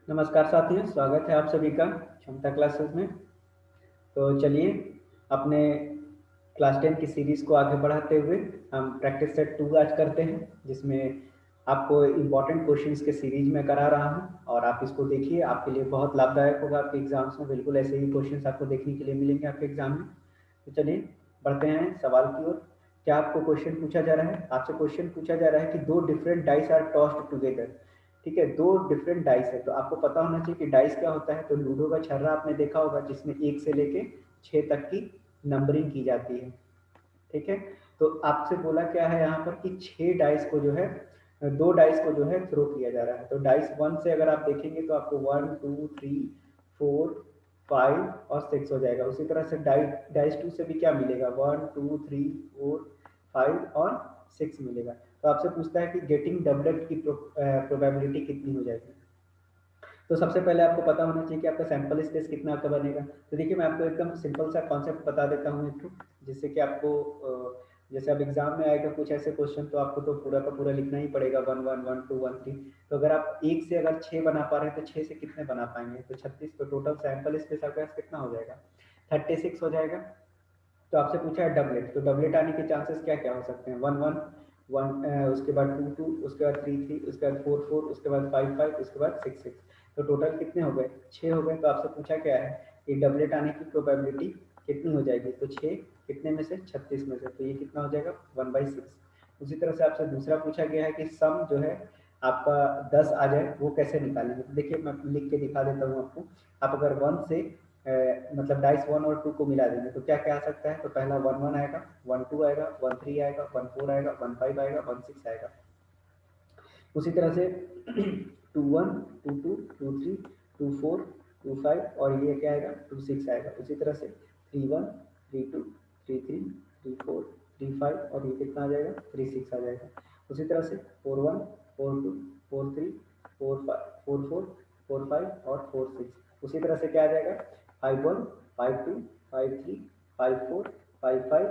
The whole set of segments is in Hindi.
नमस्कार साथियों, स्वागत है आप सभी का क्षमता क्लासेस में। तो चलिए अपने क्लास 10 की सीरीज़ को आगे बढ़ाते हुए हम प्रैक्टिस सेट 2 आज करते हैं, जिसमें आपको इम्पोर्टेंट क्वेश्चंस के सीरीज में करा रहा हूं और आप इसको देखिए, आपके लिए बहुत लाभदायक होगा। आपके एग्जाम्स में बिल्कुल ऐसे ही क्वेश्चंस आपको देखने के लिए मिलेंगे आपके एग्जाम में। तो चलिए बढ़ते हैं सवाल की ओर। क्या आपको क्वेश्चन पूछा जा रहा है? आपसे क्वेश्चन पूछा जा रहा है कि दो different dice are tossed together. ठीक है, दो डिफरेंट डाइस है, तो आपको पता होना चाहिए कि डाइस क्या होता है। तो लूडो का छर्रा आपने देखा होगा, जिसमें 1 से लेके 6 तक की नंबरिंग की जाती है। ठीक है, तो आपसे बोला क्या है यहाँ पर कि 6 डाइस को जो है, दो डाइस को जो है थ्रो किया जा रहा है। तो डाइस 1 से अगर आप देखेंगे तो आपको 1 2 3 4 5 और 6 हो जाएगा। उसी तरह से डाइस 2 से भी क्या मिलेगा, 1 2 3 4 5 और 6 मिलेगा। तो आपसे पूछता है कि गेटिंग डबलेट की प्रोबेबिलिटी कितनी हो जाएगी। तो सबसे पहले आपको पता होना चाहिए कि आपका सैंपल स्पेस कितना आपका बनेगा। तो देखिए, मैं आपको एकदम सिंपल सा कॉन्सेप्ट बता देता हूँ एक तो, जिससे कि आपको जैसे अब एग्जाम में आएगा कुछ ऐसे क्वेश्चन, तो आपको तो पूरा का पूरा लिखना ही पड़ेगा, 1 1 1 2 1 3। तो अगर आप 1 से अगर 6 बना पा रहे हैं तो 6 से कितने बना पाएंगे? तो 36। तो टोटल सैंपल स्पेस आपके पास कितना हो जाएगा? 36 हो जाएगा। तो आपसे पूछा है डबलेट, तो डबलेट आने के चांसेस क्या क्या हो सकते हैं? 1 1 1, उसके बाद 2 2, उसके बाद 3 3, उसके बाद 4 4, उसके बाद 5 5, उसके बाद 6 6। तो टोटल कितने हो गए? 6 हो गए। तो आपसे पूछा क्या है कि डबलेट आने की प्रोबेबिलिटी कितनी हो जाएगी? तो 6 कितने में से? 36 में से। तो ये कितना हो जाएगा? 1/6। उसी तरह से आपसे दूसरा पूछा गया है कि सम जो है आपका 10 आ जाए, वो कैसे निकालेंगे? तो देखिए, मैं लिख के दिखा देता हूँ आपको। आप अगर 1 से मतलब डाइस 1 और 2 को मिला देंगे तो क्या क्या आ सकता है? तो पहला 1 1 आएगा, 1 2 आएगा, 1 3 आएगा, 1 4 आएगा, 1 5 आएगा, 1 6 आएगा। उसी तरह से 2 1 2 2 2 3 2 4 2 5 और ये क्या आएगा? 2 6 आएगा। उसी तरह से 3 1 3 2 3 3 3 4 3 5 और ये कितना आ जाएगा? 3 6 आ जाएगा। उसी तरह से 4 1 4 2 4 3 4 5 4 4 4 5 और 4 6। उसी तरह से क्या आ जाएगा? 5 1 5 2 5 3 5 4 5 5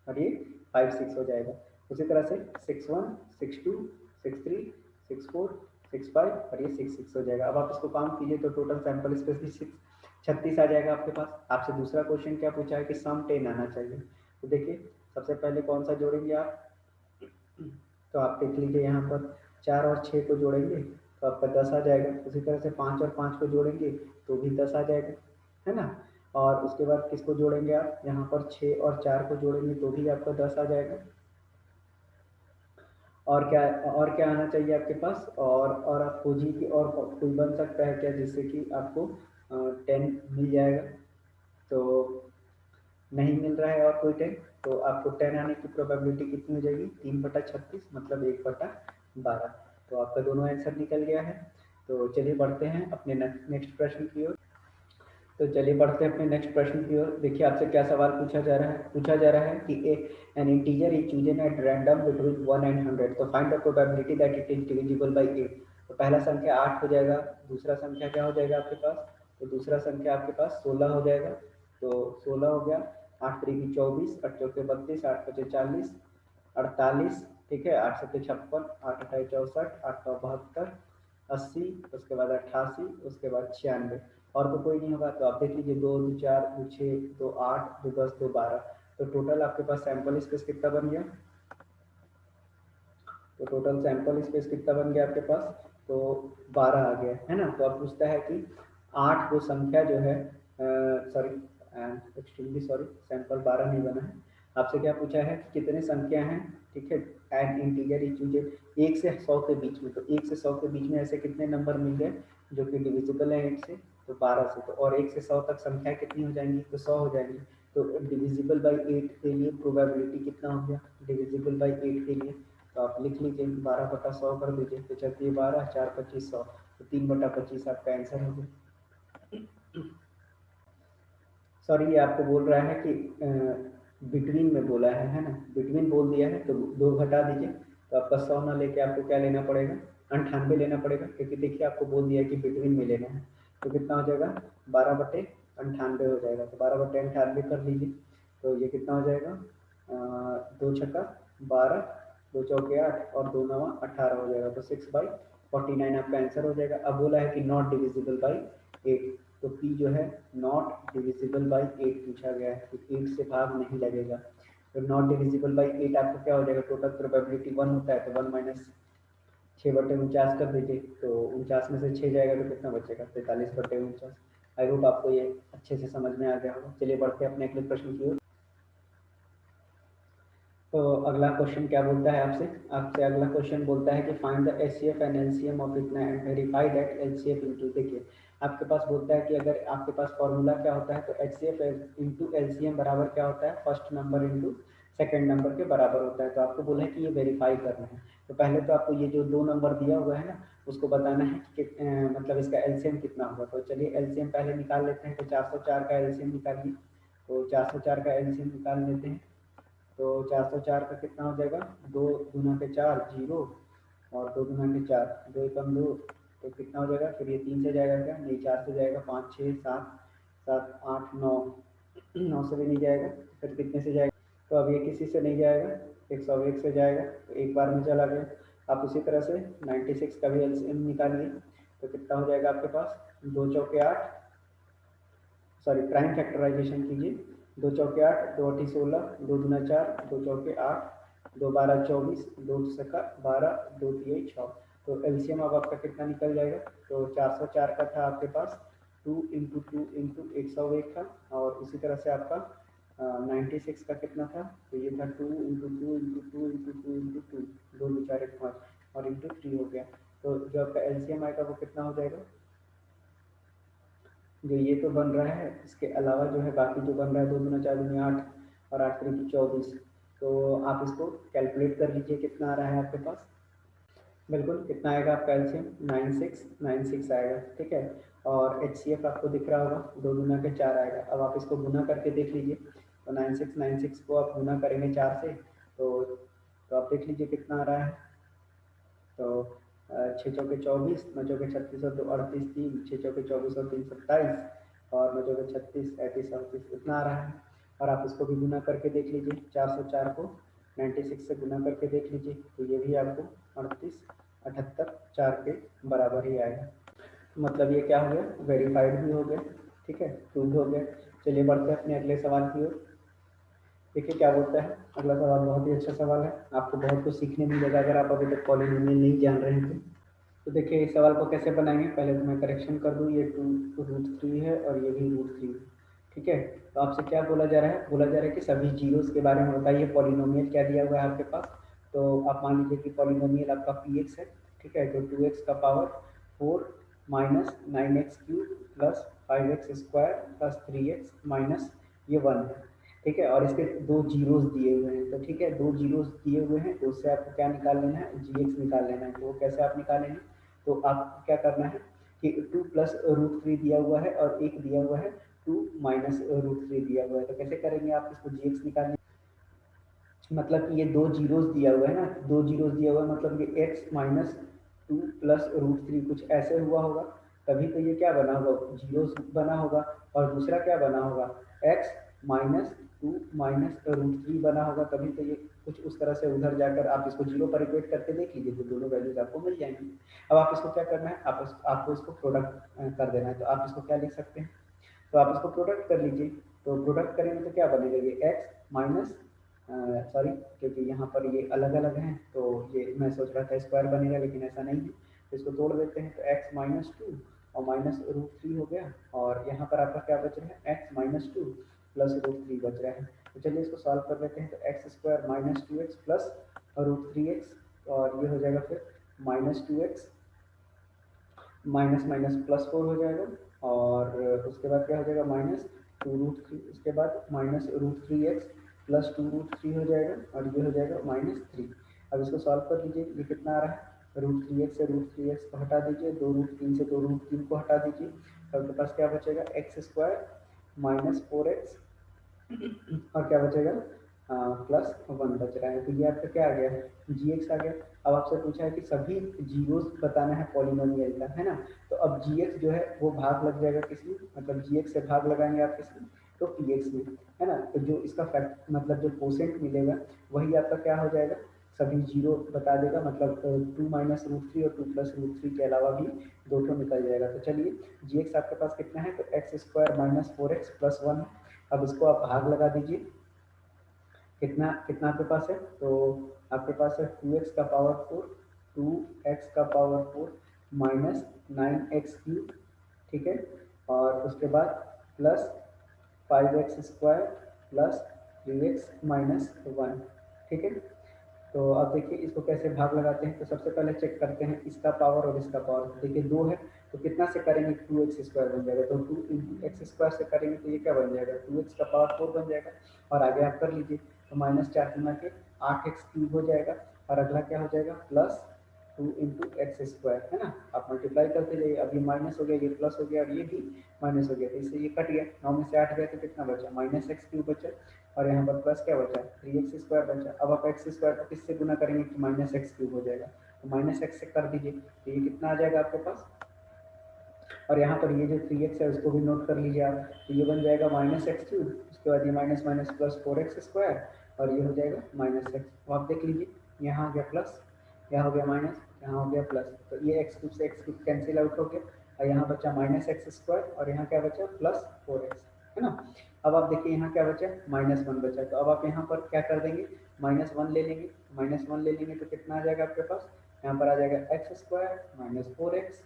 और ये 5 6 हो जाएगा। उसी तरह से 6 1 6 2 6 3 6 4 6 5 और ये 6 6 हो जाएगा। अब आप इसको काउंट कीजिए तो टोटल सैंपल स्पेस भी 36 आ जाएगा आपके पास। आपसे दूसरा क्वेश्चन क्या पूछा है कि सम 10 आना चाहिए। तो देखिए, सबसे पहले कौन सा जोड़ेंगे आप? तो आप देख लीजिए यहाँ पर 4 और 6 को जोड़ेंगे तो आपका 10 आ जाएगा। उसी तरह से 5 और 5 को जोड़ेंगे तो भी 10 आ जाएगा, है ना। और उसके बाद किसको जोड़ेंगे आप? यहाँ पर 6 और 4 को जोड़ेंगे तो भी आपका 10 आ जाएगा। और क्या, और क्या आना चाहिए आपके पास? और आप खोजिए कि और कोई बन सकता है क्या जिससे कि आपको 10 मिल जाएगा। तो नहीं मिल रहा है और कोई 10। तो आपको 10 आने की प्रोबेबिलिटी कितनी हो जाएगी? 3/36 मतलब 1/12। तो आपका दोनों आंसर निकल गया है। तो चलिए बढ़ते हैं अपने नेक्स्ट प्रश्न की ओर। तो चलिए बढ़ते हैं अपने नेक्स्ट प्रश्न की ओर। देखिए, आपसे क्या सवाल पूछा जा रहा है? पूछा जा रहा है कि N integer is chosen at random between 1 and 100, तो find the probability that it is divisible by 8। तो पहला संख्या 8 हो जाएगा। दूसरा संख्या क्या हो जाएगा आपके पास? तो दूसरा संख्या आपके पास 16 हो जाएगा। तो 16 हो गया। 8 3 24, 8 4 32, 8 5 40, 48। ठीक है, 8 7 56, 8 8 64, 8 9 72, 80, उसके बाद 88, उसके बाद 96। और तो कोई नहीं होगा। तो आप देख लीजिए, 2 2 4 2 6 2 8 2 10 2 12। तो टोटल आपके पास सैंपल स्पेस कितना बन गया? तो टोटल सैंपल स्पेस कितना बन गया आपके पास? तो 12 आ गया, है ना। तो अब पूछता है कि 8 वो संख्या जो है, सॉरी एक्सट्रीमली सॉरी, सैंपल 12 नहीं बना है। आपसे क्या पूछा है कि कितने संख्या हैं? ठीक है, एंड इंटीजर इज चूजेड 1 से 100 के बीच में। तो 1 से 100 के बीच में ऐसे कितने नंबर मिल गए जो कि डिविजिबल है 8 से? तो 12 से। तो और 1 से 100 तक संख्या कितनी हो जाएंगी? तो 100 हो जाएंगी। तो डिविजिबल बाई 8 के लिए प्रोबेबिलिटी कितना हो गया डिविजिबल बाई 8 के लिए? तो आप लिख लीजिए 12/100 कर दीजिए। तो चलिए 12 4 25 100, तो 3/25 आपका आंसर हो गया। सॉरी, ये आपको बोल रहा है कि बिटवीन में बोला है ना। बिटवीन बोल दिया है तो 2 घटा दीजिए। तो आपका 100 ना लेके आपको क्या लेना पड़ेगा? 98 लेना पड़ेगा, क्योंकि देखिए आपको बोल दिया कि बिटवीन में लेना है। तो कितना हो जाएगा? 12/98 हो जाएगा। तो 12/98 कर लीजिए। तो ये कितना हो जाएगा? 2 छक्का 12, 2 चौके 8 और 2 नवा 18 हो जाएगा। तो 6/18 49 आपका आंसर हो जाएगा। अब बोला है कि नॉट डिविजिबल बाई 8, तो P जो है नॉट डिविजिबल बाई 8 पूछा गया है, तो 8 से भाग नहीं लगेगा। तो नॉट डिविजिबल बाई 8 आपका क्या हो जाएगा, टोटल प्रोबेबिलिटी 1 होता है, तो 1 माइनस 6/49 कर दीजिए, तो 49 में से 6 जाएगा तो कितना बचेगा, 43/49। आई होप आपको ये अच्छे से समझ में आ गया होगा। चलिए बढ़ते हैं अपने अगले प्रश्न की ओर। तो अगला क्वेश्चन क्या बोलता है आपसे, आपसे अगला क्वेश्चन बोलता है कि find the HCF and LCM of इतना and verify that LCF into, देखिए आपके पास बोलता है कि अगर आपके पास फॉर्मूला क्या होता है, तो एचसीएफ इनटू एलसीएम बराबर क्या होता है, first number into second number के बराबर होता है। तो आपको बोला है कि ये वेरीफाई करना है, तो पहले तो आपको ये जो 2 नंबर दिया हुआ है ना, उसको बताना है कि मतलब इसका एलसीएम कितना होगा। तो चलिए एलसीएम पहले निकाल लेते हैं, तो 404 का एलसीएम निकालिए। तो 404 का एलसीएम निकाल लेते हैं, तो 404 का कितना हो जाएगा, 2 दूना के 4 0, और 2 दूना के 4, 2 एकम 2, तो कितना हो जाएगा, फिर ये 3 से जाएगा क्या, नहीं 4 से जाएगा, 5 6 7 7 8 9, 9 से भी नहीं जाएगा, फिर कितने से जाएगा, तो अब ये किसी से नहीं जाएगा, 101 से जाएगा, तो एक बार में चला गया। आप उसी तरह से 96 का भी एलसीएम निकालिए, तो कितना हो जाएगा आपके पास, 2 चौके 8, सॉरी प्राइम फैक्टराइजेशन कीजिए, 2 चौके 8, 2 अठी 16, 2 दूना 4, 2 चौके 8, 2 12 24, 2 सका 12, 2 तिहाई 6, तो एलसीएम अब आपका कितना निकल जाएगा, तो 404 का था आपके पास 2 इंटू 2 इंटू 101 था, और उसी तरह से आपका 96 का कितना था, तो ये था 2 इंटू 2 इंटू 2 इंटू 2 इंटू 2, 2 दो 4 1 5 और इंटू 3 हो गया। तो जो आपका एलसीएम आएगा वो कितना हो जाएगा, जो ये तो बन रहा है, इसके अलावा जो है बाकी जो बन रहा है, 2 दूना 4 दूनी 8 और 8 3 24, तो आप इसको कैलकुलेट कर लीजिए कितना आ रहा है आपके पास। बिल्कुल कितना आएगा आपका एलसीएम, 9696 आएगा, ठीक है। और एचसीएफ आपको दिख रहा होगा, 2 दूना के 4 आएगा। अब आप इसको गुना करके देख लीजिए, तो 9696 को आप गुना करेंगे 4 से, तो आप देख लीजिए कितना आ रहा है। तो 6 चौके 24, 9 चौके 36 और 2 38, 3 6 चौके 24 और 3 27, और 9 चौके 36 38 38 इतना आ रहा है। और आप इसको भी गुना करके देख लीजिए, 404 को 96 से गुना करके देख लीजिए, तो ये भी आपको 38 78 4 के बराबर ही आएगा। मतलब ये क्या हो गया, वेरीफाइड भी हो गया, ठीक है, प्रूव हो गया। चलिए बढ़ते हैं अपने अगले सवाल की ओर। देखिए क्या बोलता है अगला सवाल, बहुत ही अच्छा सवाल है, आपको बहुत कुछ सीखने मिलेगा अगर आप अभी तक पॉलिनोमियल नहीं जान रहे हैं तो देखिए इस सवाल को कैसे बनाएंगे, पहले तो मैं करेक्शन कर दूँ, ये 2√3 है और ये भी √3 है, ठीक है। तो आपसे क्या बोला जा रहा है, बोला जा रहा है कि सभी जीरोस के बारे में बताइए, पॉलिनोमियल क्या दिया हुआ है आपके पास। तो आप मान लीजिए कि पॉलिनोमियल आपका px है, ठीक है, जो 2x का power 4 minus 9x³ plus 5x square plus 3x minus ये 1 है, ठीक है, और इसके 2 जीरोस दिए हुए हैं, तो ठीक है 2 जीरोस दिए हुए हैं, तो उससे आपको क्या निकाल लेना है, gx निकाल लेना है। तो वो कैसे आप निकालेंगे, तो आपको क्या करना है कि 2 प्लस √3 दिया हुआ है और एक दिया हुआ है 2 माइनस √3 दिया हुआ है, तो कैसे करेंगे आप इसको gx निकालने, मतलब कि ये 2 जीरोस दिया हुआ है ना, 2 जीरोस दिया हुआ है, मतलब ये x माइनस 2 प्लस √3 कुछ ऐसे हुआ होगा, तभी तो ये क्या बना होगा, जीरोस बना होगा। और दूसरा क्या बना होगा, x माइनस 2 माइनस √3 बना होगा, तभी तो ये कुछ उस तरह से उधर जाकर आप इसको जीरो पर इक्वेट करके देख लीजिए, तो दोनों वैल्यूज आपको मिल जाएंगी। अब आप इसको क्या करना है, आपको इसको प्रोडक्ट कर देना है, तो आप इसको क्या लिख सकते हैं, तो आप इसको प्रोडक्ट कर लीजिए। तो प्रोडक्ट करेंगे तो क्या बनेगा, ये x माइनस, सॉरी क्योंकि यहाँ पर ये अलग अलग हैं, तो ये मैं सोच रहा था स्क्वायर बनेगा, लेकिन ऐसा नहीं है, तो इसको तोड़ देते हैं, तो x माइनस 2 और माइनस √3 हो गया, और यहाँ पर आपका क्या बच रहा है, x माइनस 2 प्लस √3 बच रहा है। तो चलिए इसको सॉल्व कर लेते हैं, तो x square minus 2x plus √3x, और ये हो जाएगा फिर minus 2x minus minus plus 4 हो जाएगा, और उसके बाद क्या हो जाएगा, माइनस 2√3, उसके बाद माइनस √3x प्लस 2√3 हो जाएगा, और ये हो जाएगा -3। अब इसको सॉल्व कर लीजिए, ये कितना आ रहा है, √3x से √3x को हटा दीजिए, 2√3 से 2√3 को हटा दीजिए, तो आपके पास क्या बचेगा, एक्स स्क्वायर माइनस 4x और क्या बचेगा, प्लस 1 बच रहा है, तो ये आपका क्या आ गया, gx आ गया। अब आपसे पूछा है कि सभी जीरोस बताना है पॉलिनोमियल का, है ना, तो अब gx जो है वो भाग लग जाएगा किसमें, मतलब gx से भाग लगाएंगे आप किसमें, तो px में, है ना, तो जो इसका फैक्ट मतलब जो कोसेंट मिलेगा वही आपका क्या हो जाएगा, सभी जीरो बता देगा, मतलब 2 माइनस रूट थ्री और 2 प्लस रूट थ्री के अलावा भी दो ठो निकल जाएगा। तो चलिए जी एक्स आपके पास कितना है, तो x square minus 4x plus 1। अब इसको आप भाग लगा दीजिए, कितना कितना आपके पास है, तो आपके पास है 2x का पावर 4, 2x का पावर 4 माइनस 9x क्यूब, ठीक है, और उसके बाद plus 5x square plus 3x minus 1, ठीक है। तो अब देखिए इसको कैसे भाग लगाते हैं, तो सबसे पहले चेक करते हैं इसका पावर और इसका पावर। देखिए 2 है तो कितना से करेंगे, 2x स्क्वायर बन जाएगा, तो 2 इंटू एक्स स्क्वायर से करेंगे तो ये क्या बन जाएगा, 2x का पावर 4 बन जाएगा। और आगे आप कर लीजिए, तो माइनस 4 गुना के 8x क्यूब हो जाएगा, और अगला क्या हो जाएगा, प्लस 2 इंटू एक्स स्क्वायर, है ना। आप मल्टीप्लाई करते जाइए, अब ये माइनस हो गया, ये प्लस हो गया, और ये भी माइनस हो गया, तो इससे ये कट गया, 9 में से 8 गया तो कितना बचा, माइनस एक्स क्यूब बचा, और यहाँ पर प्लस क्या बचा, 3x स्क्वायर बचा। अब आप एक्स स्क्वायर को किससे गुना करेंगे कि माइनस एक्स क्यूब हो जाएगा, तो माइनस एक्स से कर दीजिए, तो ये कितना आ जाएगा आपके पास। और यहाँ पर ये जो 3x है उसको भी नोट कर लीजिए आप, तो ये बन जाएगा माइनस एक्स क्यूब, उसके बाद ये minus minus plus 4x square, और ये हो जाएगा माइनस एक्स। तो आप देख लीजिए, यहाँ हो गया प्लस, यहाँ हो गया माइनस, यहाँ हो गया प्लस, तो ये एक्स क्यूब से एक्स क्यूब कैंसिल आउट हो गया, और यहाँ बचा माइनस एक्स स्क्वायर, और यहाँ क्या बचा, प्लस 4x, है ना। अब आप देखिए यहाँ क्या बचा, माइनस 1 बचा, तो अब आप यहाँ पर क्या कर देंगे, माइनस 1 ले लेंगे, माइनस 1 ले लेंगे तो कितना आ जाएगा आपके पास, यहाँ पर आ जाएगा एक्स स्क्वायर माइनस 4x,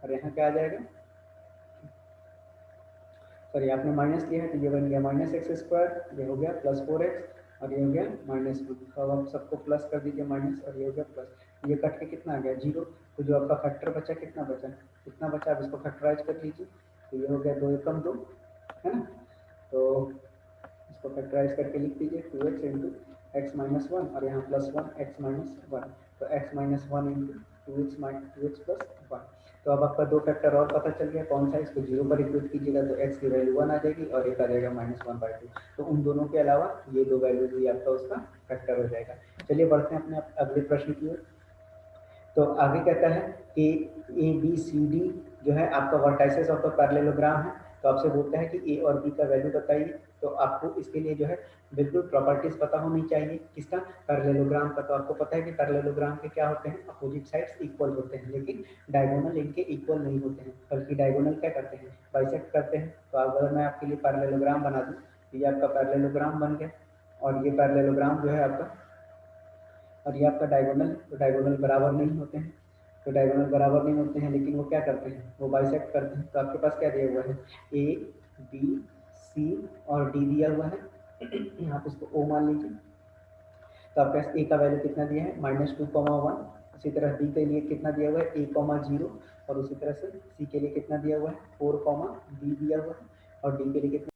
और यहाँ क्या आ जाएगा, सॉरी आपने माइनस लिया है तो ये बन गया माइनस एक्स स्क्वायर, ये हो गया प्लस 4x, और ये हो गया माइनस 1। तो अब आप सबको प्लस कर दीजिए माइनस, और ये हो गया प्लस, ये कट के कितना आ गया, जीरो। तो जो आपका फैक्टर बचा कितना बचा, कितना बचा, आप इसको फैक्टराइज कर लीजिए, तो ये हो गया 2 एकम 2, है ना। तो इसको फैक्टराइज करके लिख दीजिए, 2x इंटू एक्स माइनस 1, और यहाँ प्लस 1 एक्स माइनस 1, तो x minus 1 into 2x plus 1। तो अब आपका दो फैक्टर और पता चल गया, कौन सा, इसको जीरो पर इक्वेट कीजिएगा तो x की वैल्यू 1 आ जाएगी, और एक आ जाएगा -1/2। तो उन दोनों के अलावा ये दो वैल्यूज भी आपका उसका फैक्टर हो जाएगा। चलिए बढ़ते हैं अपने अगले प्रश्न की ओर। तो आगे कहता है कि ए बी सी डी जो है आपका वर्टाइसेस ऑफ द पैरेललोग्राम है, तो आपसे बोलता है कि ए और बी का वैल्यू बताइए। तो आपको इसके लिए जो है बिल्कुल प्रॉपर्टीज पता होनी चाहिए, किसका, पैरेललोग्राम का। तो आपको पता है कि पैरेललोग्राम के क्या होते हैं, अपोजिट साइड्स इक्वल होते हैं, लेकिन डायगोनल इनके इक्वल नहीं होते हैं, बल्कि डायगोनल क्या करते हैं, बाइसेक्ट करते हैं। तो अगर मैं आपके लिए पैरेललोग्राम बना दूँ, तो ये आपका पैरेललोग्राम बन गया, और ये पैरेललोग्राम जो है आपका, और ये आपका डायगोनल, तो डायगोनल बराबर नहीं होते हैं, तो डायगोनल बराबर नहीं होते हैं, लेकिन वो क्या करते हैं, वो बाइसेक्ट करते हैं। तो आपके पास क्या दिया हुआ है, ए बी सी और डी दिया हुआ है, आप इसको ओ मान लीजिए। तो आपके पास ए का वैल्यू कितना दिया है, -2,1। उसी तरह बी के लिए कितना दिया हुआ है, a,0, और उसी तरह से सी के लिए कितना दिया हुआ है, 4, डी दिया हुआ है, और डी के लिए कितना